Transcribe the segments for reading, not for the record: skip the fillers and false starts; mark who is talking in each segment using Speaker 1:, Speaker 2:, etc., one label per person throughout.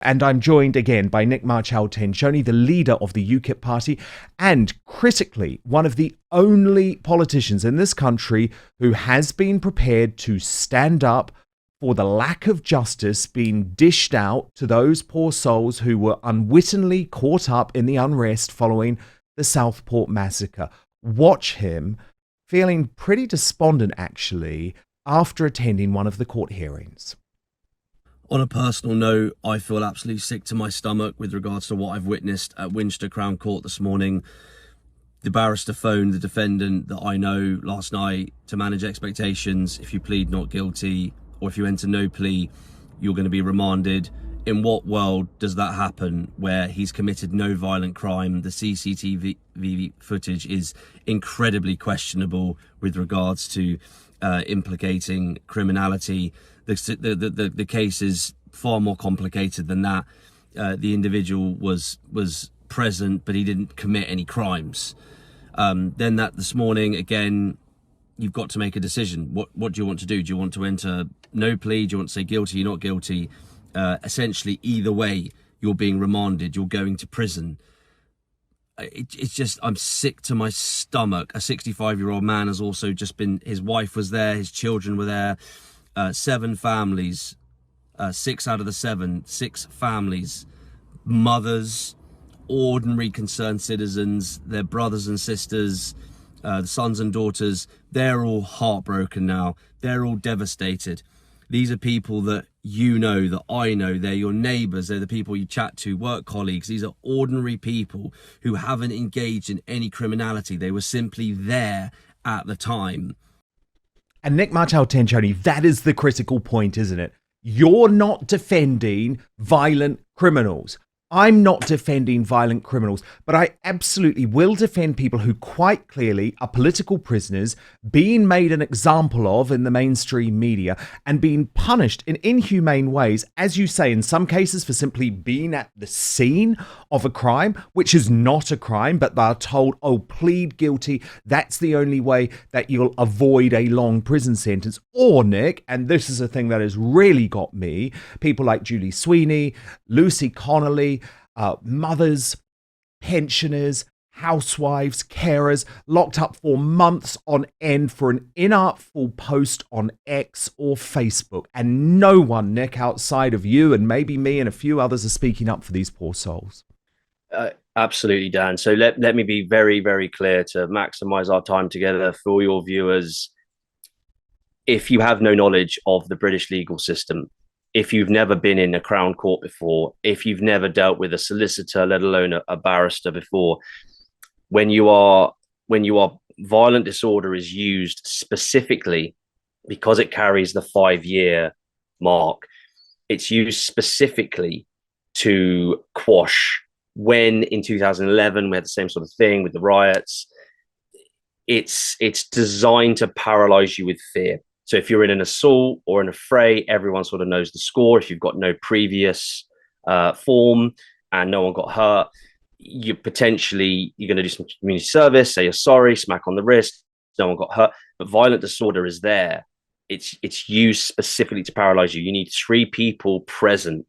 Speaker 1: And I'm joined again by Nick Marchal-Tencioni, the leader of the UKIP party, and critically, one of the only politicians in this country who has been prepared to stand up for the lack of justice being dished out to those poor souls who were unwittingly caught up in the unrest following the Southport massacre. Watch him feeling pretty despondent, actually, after attending one of the court hearings.
Speaker 2: On a personal note, I feel absolutely sick to my stomach with regards to what I've witnessed at Winchester Crown Court this morning. The barrister phoned the defendant that I know last night to manage expectations. If you plead not guilty, or if you enter no plea, you're going to be remanded. In what world does that happen where he's committed no violent crime? The CCTV footage is incredibly questionable with regards to implicating criminality. The case is far more complicated than that. The individual was present, but he didn't commit any crimes. Then that this morning, again, you've got to make a decision. What do you want to do? Do you want to enter no plea? Do you want to say guilty, not guilty? Essentially, either way, you're being remanded. You're going to prison. It's just, I'm sick to my stomach. A 65-year-old man has also just been, his wife was there, his children were there. 7 families, 6 out of the 7, 6 families, mothers, ordinary concerned citizens, their brothers and sisters, the sons and daughters, they're all heartbroken now. They're all devastated. These are people that you know, that I know. They're your neighbours. They're the people you chat to, work colleagues. These are ordinary people who haven't engaged in any criminality. They were simply there at the time.
Speaker 1: And Nick Marchal-Tencioni, that is the critical point, isn't it? You're not defending violent criminals. I'm not defending violent criminals, but I absolutely will defend people who quite clearly are political prisoners being made an example of in the mainstream media and being punished in inhumane ways, as you say, in some cases for simply being at the scene of a crime, which is not a crime, but they're told, oh, plead guilty. That's the only way that you'll avoid a long prison sentence. Or, Nick, and this is a thing that has really got me, people like Julie Sweeney, Lucy Connolly, mothers, pensioners, housewives, carers, locked up for months on end for an inartful post on X or Facebook. And no one, Nick, outside of you and maybe me and a few others, are speaking up for these poor souls.
Speaker 3: Absolutely, Dan. So let me be very, very clear to maximize our time together for your viewers. If you have no knowledge of the British legal system, if you've never been in a Crown Court before, if you've never dealt with a solicitor, let alone a barrister before, when you are violent disorder is used specifically because it carries the 5-year mark, it's used specifically to quash. When in 2011 we had the same sort of thing with the riots, it's designed to paralyze you with fear. So if you're in an assault or in a fray, everyone sort of knows the score. If you've got no previous form and no one got hurt, you're going to do some community service, say you're sorry, smack on the wrist, no one got hurt. But violent disorder is there. It's used specifically to paralyze you. You need 3 people present.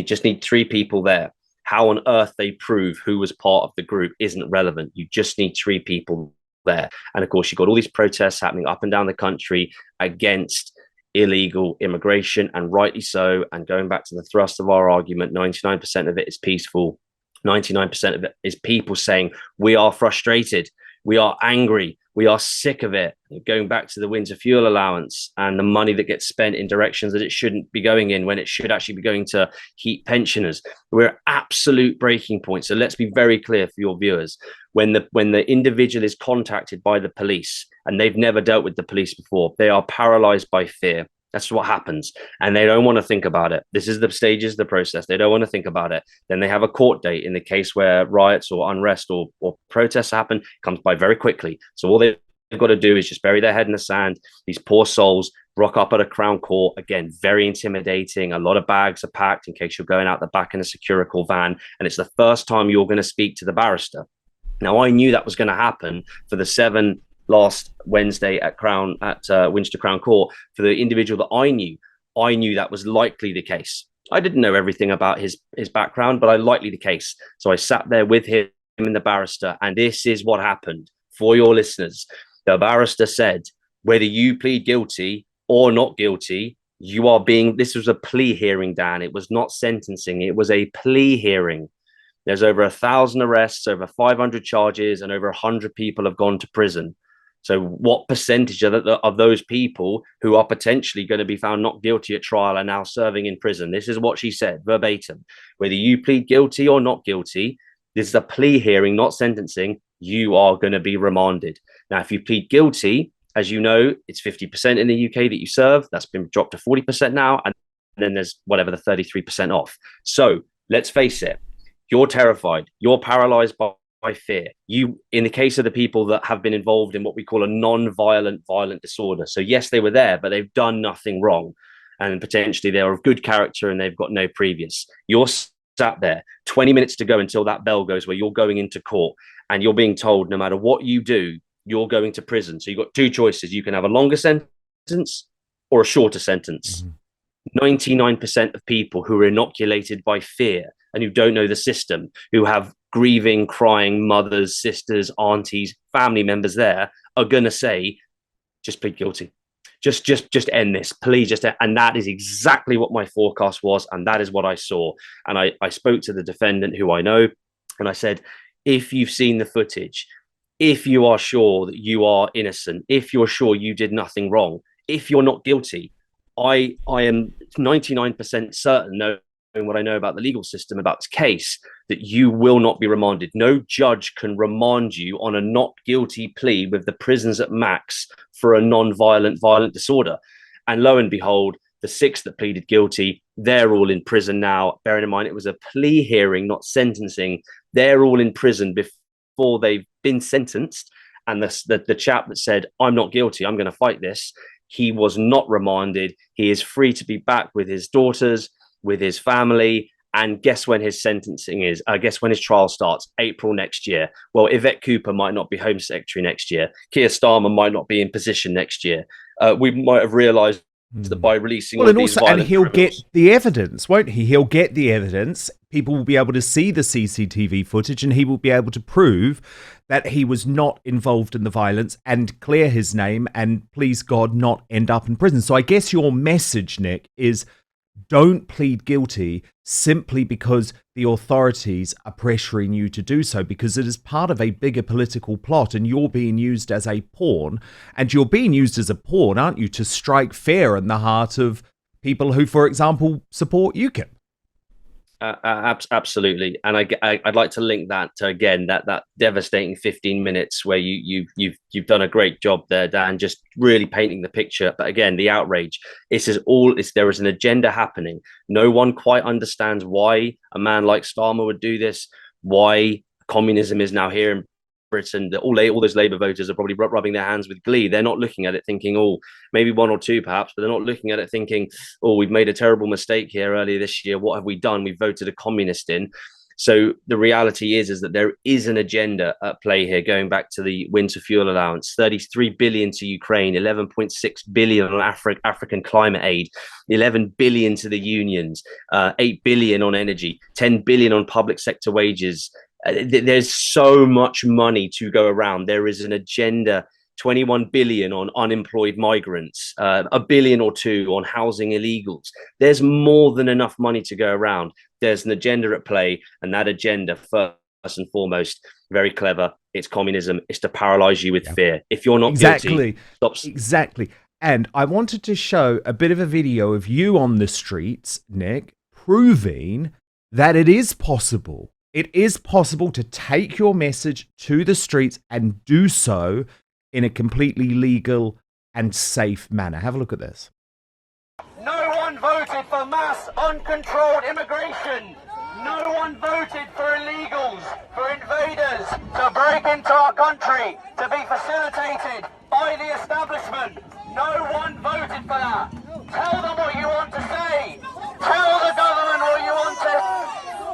Speaker 3: Just need 3 people there. How on earth they prove who was part of the group isn't relevant. You just need 3 people there. And of course, you've got all these protests happening up and down the country against illegal immigration, and rightly so. And going back to the thrust of our argument, 99% of it is peaceful. 99% of it is people saying, we are frustrated, we are angry, we are sick of it. Going back to the winter fuel allowance and the money that gets spent in directions that it shouldn't be going in, when it should actually be going to heat pensioners. We're at absolute breaking point. So let's be very clear for your viewers. When the individual is contacted by the police and they've never dealt with the police before, they are paralyzed by fear. That's what happens. And they don't want to think about it. This is the stages of the process. They don't want to think about it. Then they have a court date in the case where riots or unrest or protests happen, comes by very quickly. So all they've got to do is just bury their head in the sand. These poor souls rock up at a Crown Court. Again, very intimidating. A lot of bags are packed in case you're going out the back in a Securical van. And it's the first time you're going to speak to the barrister. Now, I knew that was going to happen for the 7 last Wednesday at Winchester Crown Court. For the individual that I knew that was likely the case. I didn't know everything about his background, but I likely the case. So I sat there with him and the barrister, and this is what happened for your listeners. The barrister said, whether you plead guilty or not guilty, you are being. This was a plea hearing, Dan. It was not sentencing. It was a plea hearing. There's over 1,000 arrests, over 500 charges, and over 100 people have gone to prison. So, what percentage of those people who are potentially going to be found not guilty at trial are now serving in prison? This is what she said verbatim. Whether you plead guilty or not guilty, this is a plea hearing, not sentencing. You are going to be remanded. Now, if you plead guilty, as you know, it's 50% in the UK that you serve. That's been dropped to 40% now. And then there's whatever the 33% off. So, let's face it. You're terrified. You're paralyzed by fear. You, in the case of the people that have been involved in what we call a non-violent violent disorder. So yes, they were there, but they've done nothing wrong. And potentially they're of good character and they've got no previous. You're sat there 20 minutes to go until that bell goes where you're going into court and you're being told no matter what you do, you're going to prison. So you've got two choices. You can have a longer sentence or a shorter sentence. 99% of people who are inoculated by fear and who don't know the system, who have grieving, crying mothers, sisters, aunties, family members there, are going to say, just plead guilty. Just end this, please. And that is exactly what my forecast was, and that is what I saw. And I spoke to the defendant, who I know, and I said, if you've seen the footage, if you are sure that you are innocent, if you're sure you did nothing wrong, if you're not guilty, I am 99% certain, knowing what I know about the legal system, about this case, that you will not be remanded. No judge can remand you on a not guilty plea with the prisons at max for a non-violent violent disorder. And lo and behold, the 6 that pleaded guilty, they're all in prison now. Bearing in mind, it was a plea hearing, not sentencing. They're all in prison before they've been sentenced. And the chap that said, I'm not guilty, I'm going to fight this, he was not remanded. He is free to be back with his daughters, with his family. And guess when his sentencing is? Guess when his trial starts? April next year. Well, Yvette Cooper might not be Home Secretary next year. Keir Starmer might not be in position next year. We might have realised that by releasing
Speaker 1: and he'll
Speaker 3: criminals,
Speaker 1: get the evidence, won't he? He'll get the evidence. People will be able to see the CCTV footage, and he will be able to prove that he was not involved in the violence and clear his name and, please God, not end up in prison. So I guess your message, Nick, is don't plead guilty simply because the authorities are pressuring you to do so, because it is part of a bigger political plot and you're being used as a pawn. And you're being used as a pawn, aren't you, to strike fear in the heart of people who, for example, support UKIP.
Speaker 3: Absolutely, and I'd like to link that to, again, that devastating 15 minutes where you've done a great job there, Dan, just really painting the picture. But again, the outrage. There is an agenda happening. No one quite understands why a man like Starmer would do this. Why communism is now here in Britain, that all those Labour voters are probably rubbing their hands with glee. They're not looking at it thinking, oh, maybe one or two perhaps, but they're not looking at it thinking, oh, we've made a terrible mistake here earlier this year. What have we done? We've voted a communist in. So the reality is that there is an agenda at play here, going back to the winter fuel allowance, 33 billion to Ukraine, 11.6 billion on African climate aid, 11 billion to the unions, 8 billion on energy, 10 billion on public sector wages. There's so much money to go around. There is an agenda, 21 billion on unemployed migrants, a billion or two on housing illegals. There's more than enough money to go around. There's an agenda at play, and that agenda, first and foremost, very clever. It's communism. It's to paralyze you with fear. If you're not guilty, stop.
Speaker 1: Exactly. And I wanted to show a bit of a video of you on the streets, Nick, proving that it is possible. It is possible to take your message to the streets and do so in a completely legal and safe manner. Have a look at this.
Speaker 4: No one voted for mass, uncontrolled immigration. No one voted for illegals, for invaders to break into our country, to be facilitated by the establishment. No one voted for that. Tell them what you want to say. Tell the government what you want to.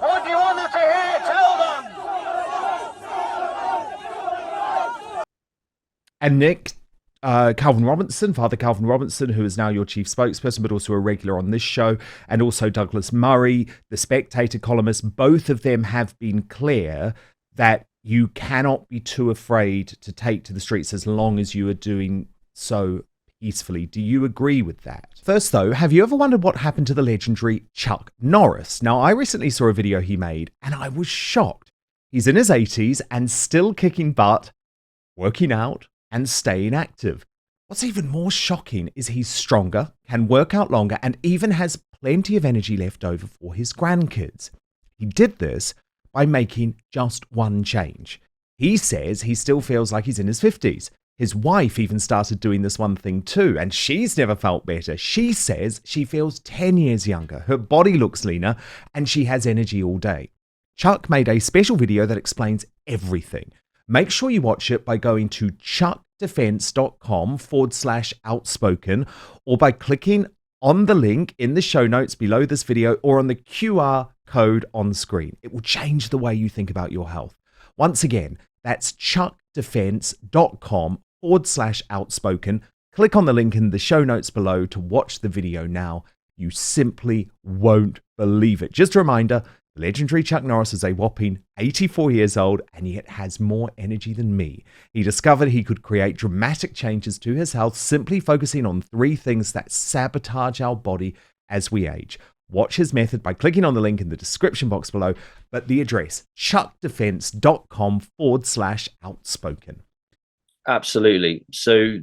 Speaker 4: What do you want them to hear? Tell them.
Speaker 1: And Nick, Calvin Robinson, Father Calvin Robinson, who is now your chief spokesperson, but also a regular on this show, and also Douglas Murray, the Spectator columnist. Both of them have been clear that you cannot be too afraid to take to the streets as long as you are doing so peacefully. Do you agree with that? First, though, have you ever wondered what happened to the legendary Chuck Norris? Now, I recently saw a video he made, and I was shocked. He's in his 80s and still kicking butt, working out, and staying active. What's even more shocking is he's stronger, can work out longer, and even has plenty of energy left over for his grandkids. He did this by making just one change. He says he still feels like he's in his 50s. His wife even started doing this one thing too, and she's never felt better. She says she feels 10 years younger, her body looks leaner, and she has energy all day. Chuck made a special video that explains everything. Make sure you watch it by going to chuckdefense.com/outspoken or by clicking on the link in the show notes below this video or on the QR code on screen. It will change the way you think about your health. Once again, that's chuckdefense.com/outspoken. Click on the link in the show notes below to watch the video now. You simply won't believe it. Just a reminder, the legendary Chuck Norris is a whopping 84 years old and yet has more energy than me. He discovered he could create dramatic changes to his health simply focusing on 3 things that sabotage our body as we age. Watch his method by clicking on the link in the description box below, but the address, chuckdefense.com/outspoken.
Speaker 3: Absolutely. So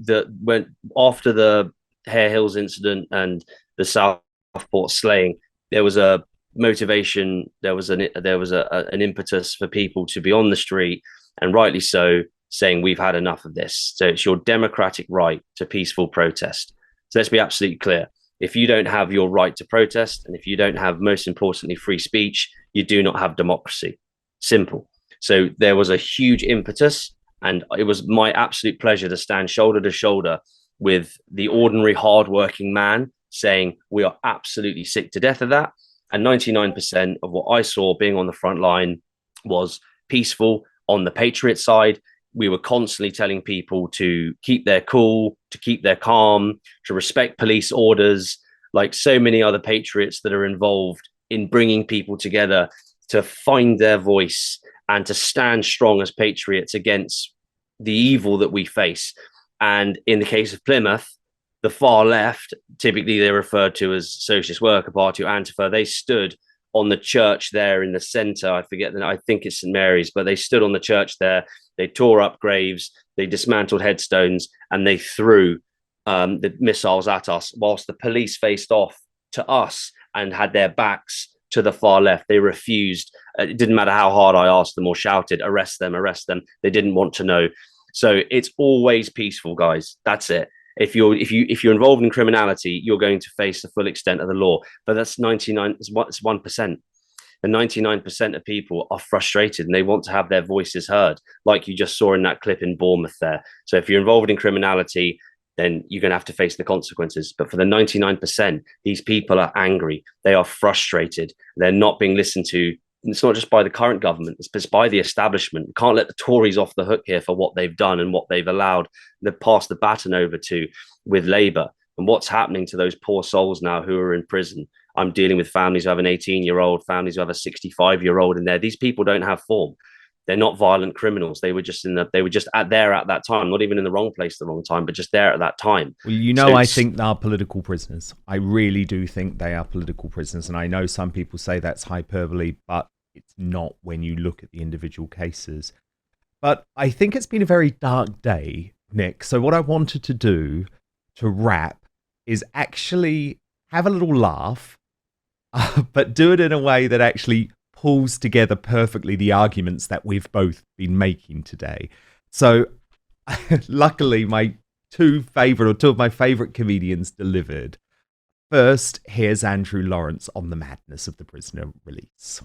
Speaker 3: after the Hare Hills incident and the Southport slaying, there was a motivation, there was an impetus for people to be on the street, and rightly so, saying we've had enough of this. So it's your democratic right to peaceful protest. So let's be absolutely clear. If you don't have your right to protest, and if you don't have, most importantly, free speech, you do not have democracy. Simple. So there was a huge impetus, and it was my absolute pleasure to stand shoulder to shoulder with the ordinary hardworking man saying we are absolutely sick to death of that. And 99% of what I saw being on the front line was peaceful. On the Patriot side, we were constantly telling people to keep their cool, to keep their calm, to respect police orders, like so many other patriots that are involved in bringing people together to find their voice and to stand strong as patriots against the evil that we face. And in the case of Plymouth, the far left, typically they're referred to as Socialist Worker Party or Antifa, they stood on the church there in the centre. I think it's St Mary's, but they stood on the church there. They tore up graves, they dismantled headstones, and they threw the missiles at us, whilst the police faced off to us and had their backs to the far left. They refused. It didn't matter how hard I asked them or shouted, arrest them, arrest them. They didn't want to know. So it's always peaceful, guys. That's it. If you're involved in criminality, you're going to face the full extent of the law. But that's 99. It's 1%. And 99% of people are frustrated and they want to have their voices heard, like you just saw in that clip in Bournemouth there. So if you're involved in criminality, then you're going to have to face the consequences. But for the 99%, these people are angry. They are frustrated. They're not being listened to. It's not just by the current government, it's by the establishment. You can't let the Tories off the hook here for what they've done and what they've allowed. They've passed the baton over to with Labour. And what's happening to those poor souls now who are in prison? I'm dealing with families who have an 18-year-old, families who have a 65-year-old in there. These people don't have form. They're not violent criminals. They were just at that time, not even in the wrong place, the wrong time, but just there at that time.
Speaker 1: Well, I think they are political prisoners. I really do think they are political prisoners. And I know some people say that's hyperbole, but it's not when you look at the individual cases. But I think it's been a very dark day, Nick. So what I wanted to do to wrap is actually have a little laugh, but do it in a way that actually pulls together perfectly the arguments that we've both been making today. So luckily two of my favorite comedians delivered. First, here's Andrew Lawrence on the madness of the prisoner release.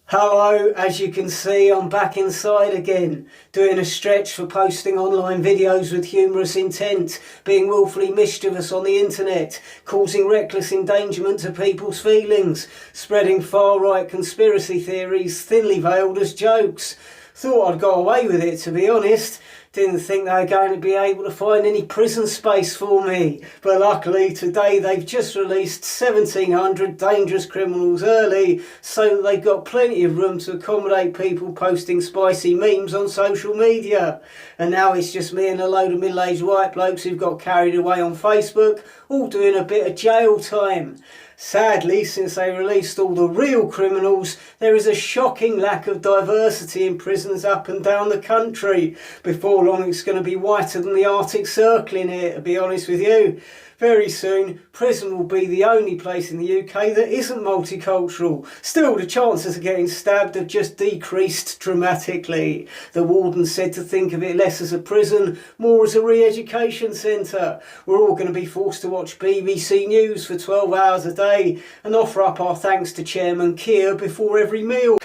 Speaker 5: Hello, as you can see, I'm back inside again, doing a stretch for posting online videos with humorous intent, being willfully mischievous on the internet, causing reckless endangerment to people's feelings, spreading far-right conspiracy theories thinly veiled as jokes. Thought I'd got away with it, to be honest. Didn't think they were going to be able to find any prison space for me, but luckily today they've just released 1,700 dangerous criminals early, so that they've got plenty of room to accommodate people posting spicy memes on social media. And now it's just me and a load of middle-aged white blokes who've got carried away on Facebook, all doing a bit of jail time. Sadly, since they released all the real criminals, there is a shocking lack of diversity in prisons up and down the country. Before long, it's going to be whiter than the Arctic Circle in here, to be honest with you. Very soon, prison will be the only place in the UK that isn't multicultural. Still, the chances of getting stabbed have just decreased dramatically. The warden said to think of it less as a prison, more as a re-education centre. We're all going to be forced to watch BBC News for 12 hours a day and offer up our thanks to Chairman Keir before every meal.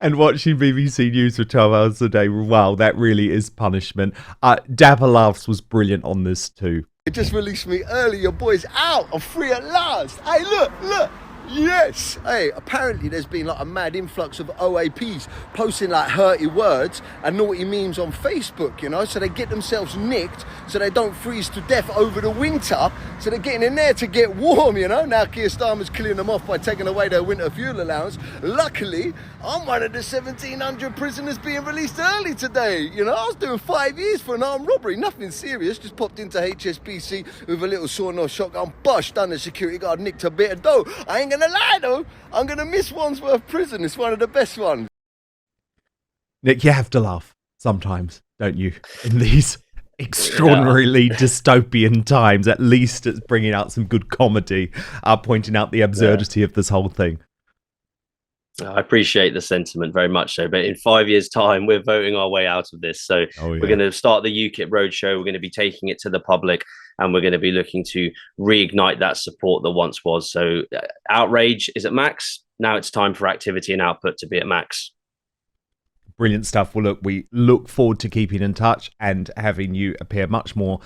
Speaker 1: And watching BBC News for 12 hours a day, wow, that really is punishment. Dapper Laughs was brilliant on this too.
Speaker 6: It just released me early. Your boy's out. I'm free at last. Hey, look. Yes. Hey, apparently there's been like a mad influx of OAPs posting like hurty words and naughty memes on Facebook, you know, so they get themselves nicked so they don't freeze to death over the winter. So they're getting in there to get warm, you know. Now Keir Starmer's killing them off by taking away their winter fuel allowance. Luckily, I'm one of the 1,700 prisoners being released early today. You know, I was doing 5 years for an armed robbery. Nothing serious. Just popped into HSBC with a little sawn-off shotgun. Bosh, done the security guard, nicked a bit of dough. I ain't gonna lie though, I'm gonna miss Wandsworth Prison. It's one of the best ones.
Speaker 1: Nick, you have to laugh sometimes, don't you? In these extraordinarily dystopian times, at least it's bringing out some good comedy, pointing out the absurdity of this whole thing.
Speaker 3: I appreciate the sentiment very much so, but in 5 years' time, we're voting our way out of this. So we're going to start the UKIP roadshow. We're going to be taking it to the public, and we're going to be looking to reignite that support that once was. So outrage is at max. Now it's time for activity and output to be at max.
Speaker 1: Brilliant stuff. Well, look, we look forward to keeping in touch and having you appear much more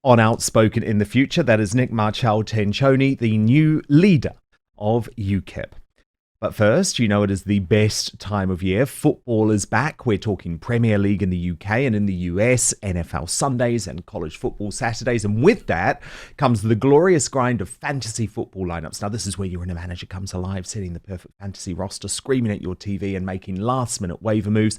Speaker 1: on Outspoken in the future. That is Nick Marchal-Tencioni, the new leader of UKIP. But first, you know it is the best time of year. Football is back. We're talking Premier League in the UK and in the US, NFL Sundays and college football Saturdays. And with that comes the glorious grind of fantasy football lineups. Now, this is where your inner manager comes alive, setting the perfect fantasy roster, screaming at your TV and making last-minute waiver moves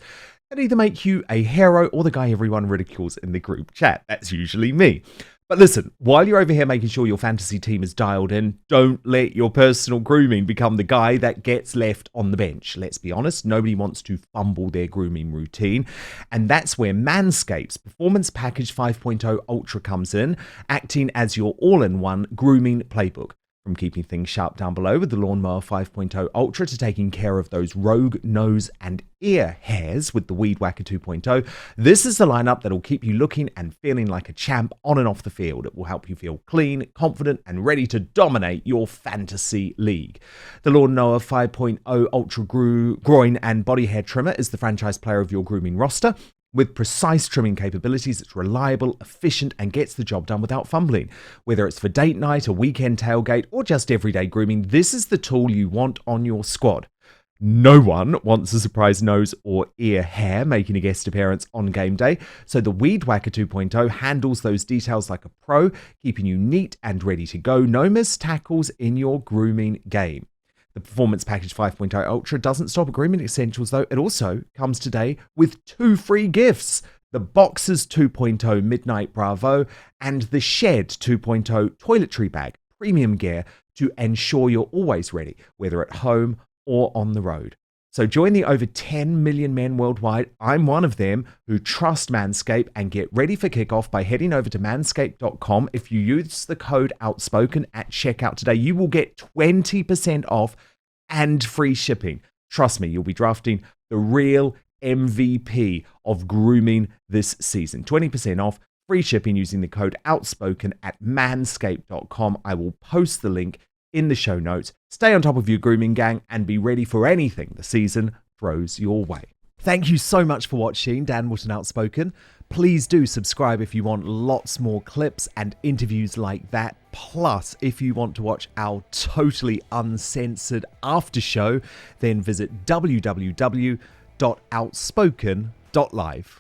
Speaker 1: that either make you a hero or the guy everyone ridicules in the group chat. That's usually me. But listen, while you're over here making sure your fantasy team is dialed in, don't let your personal grooming become the guy that gets left on the bench. Let's be honest, nobody wants to fumble their grooming routine. And that's where Manscaped's Performance Package 5.0 Ultra comes in, acting as your all-in-one grooming playbook. From keeping things sharp down below with the Lawnmower 5.0 Ultra to taking care of those rogue nose and ear hairs with the Weed Whacker 2.0, this is the lineup that will keep you looking and feeling like a champ on and off the field. It will help you feel clean, confident, and ready to dominate your fantasy league. The Lawnmower 5.0 Ultra Groin and Body Hair Trimmer is the franchise player of your grooming roster. With precise trimming capabilities, it's reliable, efficient, and gets the job done without fumbling. Whether it's for date night, a weekend tailgate, or just everyday grooming, this is the tool you want on your squad. No one wants a surprise nose or ear hair making a guest appearance on game day, so the Weed Whacker 2.0 handles those details like a pro, keeping you neat and ready to go. No missed tackles in your grooming game. The Performance Package 5.0 Ultra doesn't stop at grooming essentials, though. It also comes today with 2 free gifts. The Boxers 2.0 Midnight Bravo and the Shed 2.0 Toiletry Bag Premium Gear to ensure you're always ready, whether at home or on the road. So join the over 10 million men worldwide, I'm one of them, who trust Manscaped, and get ready for kickoff by heading over to manscaped.com. If you use the code Outspoken at checkout today, you will get 20% off and free shipping. Trust me, you'll be drafting the real MVP of grooming this season. 20% off, free shipping using the code Outspoken at manscaped.com. I will post the link in the show notes. Stay on top of your grooming gang and be ready for anything the season throws your way. Thank you so much for watching Dan Wootton Outspoken. Please do subscribe if you want lots more clips and interviews like that. Plus, if you want to watch our totally uncensored after show, then visit www.outspoken.live.